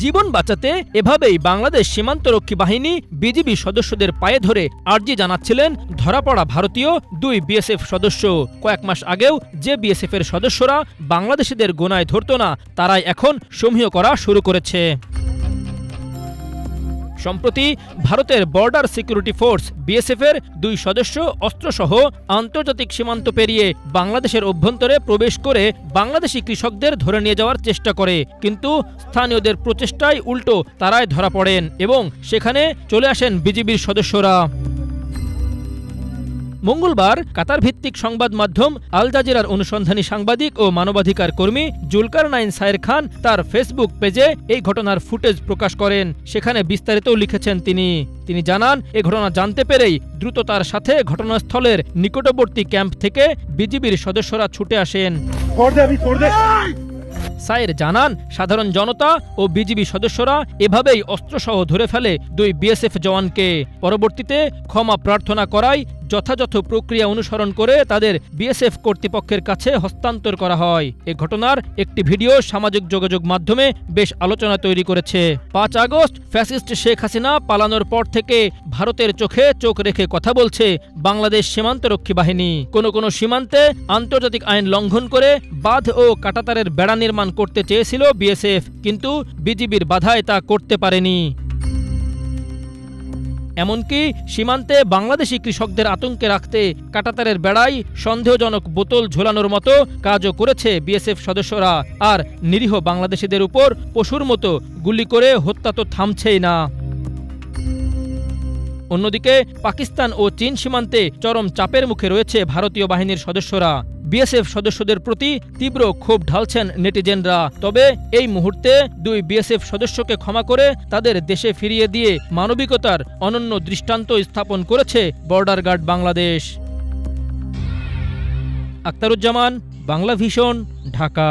জীবন বাঁচাতে এভাবেই বাংলাদেশ সীমান্তরক্ষী বাহিনী বিজিবি সদস্যদের পায়ে ধরে আর্জি জানাচ্ছিলেন ধরা পড়া ভারতীয় 2 বিএসএফ সদস্য। কয়েক মাস আগেও যে বিএসএফ এর সদস্যরা বাংলাদেশিদের গোনায় ধরত না, তারাই এখন সমীহ করা শুরু করেছে। সম্প্রতি ভারতের বর্ডার সিকিউরিটি ফোর্স বিএসএফ এর 2 সদস্য অস্ত্রসহ আন্তর্জাতিক সীমান্ত পেরিয়ে বাংলাদেশের অভ্যন্তরে প্রবেশ করে বাংলাদেশি কৃষকদের ধরে নিয়ে যাওয়ার চেষ্টা করে, কিন্তু স্থানীয়দের প্রচেষ্টায় উল্টো তারাই ধরা পড়েন এবং সেখানে চলে আসেন বিজিবির সদস্যরা। মঙ্গলবার কাতার ভিত্তিক সংবাদ মাধ্যম আল জাজিরার অনুসন্ধানী সাংবাদিক ও মানবাধিকার কর্মী জুলকারনাইন সায়ের খান তার ফেসবুক পেজে এই ঘটনার ফুটেজ প্রকাশ করেন। সেখানে বিস্তারিত লিখেছেন তিনি জানান, এ ঘটনা জানতে পেরেই দ্রুত তার সাথে ঘটনাস্থলের নিকটবর্তী ক্যাম্প থেকে বিজিবির সদস্যরা ছুটে আসেন। সায়ের জানান, সাধারণ জনতা ও বিজিবি সদস্যরা এভাবেই অস্ত্রসহ ধরে ফেলে 2 বিএসএফ জওয়ানকে। পরবর্তীতে ক্ষমা প্রার্থনা করায় যথাযথ প্রক্রিয়া অনুসরণ করে তাদের বিএসএফ কর্তৃপক্ষের কাছে হস্তান্তর করা হয়। এ ঘটনার একটি ভিডিও সামাজিক যোগাযোগ মাধ্যমে বেশ আলোচনা তৈরি করেছে। 5 আগস্ট ফ্যাসিস্ট শেখ হাসিনা পালানোর পর থেকে ভারতের চোখে চোখ রেখে কথা বলছে বাংলাদেশ সীমান্তরক্ষী বাহিনী। কোন সীমান্তে আন্তর্জাতিক আইন লঙ্ঘন করে বাঁধ ও কাঁটাতারের বেড়া নির্মাণ করতে চেয়েছিল বিএসএফ, কিন্তু বিজিবির বাধায় তা করতে পারেনি। এমনকি সীমান্তে বাংলাদেশি কৃষকদের আতঙ্কে রাখতে কাঁটাতারের বেড়ায় সন্দেহজনক বোতল ঝোলানোর মতো কাজও করেছে বিএসএফ সদস্যরা। আর নিরীহ বাংলাদেশিদের উপর পশুর মতো গুলি করে হত্যা তো থামছেই না। অন্যদিকে পাকিস্তান ও চীন সীমান্তে চরম চাপের মুখে রয়েছে ভারতীয় বাহিনীর সদস্যরা। বিএসএফ সদস্যদের প্রতি তীব্র ক্ষোভ ঢালছেন নেটিজেনরা। তবে এই মুহূর্তে 2 বিএসএফ সদস্যকে ক্ষমা করে তাদের দেশে ফিরিয়ে দিয়ে মানবিকতার অনন্য দৃষ্টান্ত স্থাপন করেছে border guard Bangladesh. Aktaruzzaman, Bangla vision, Dhaka.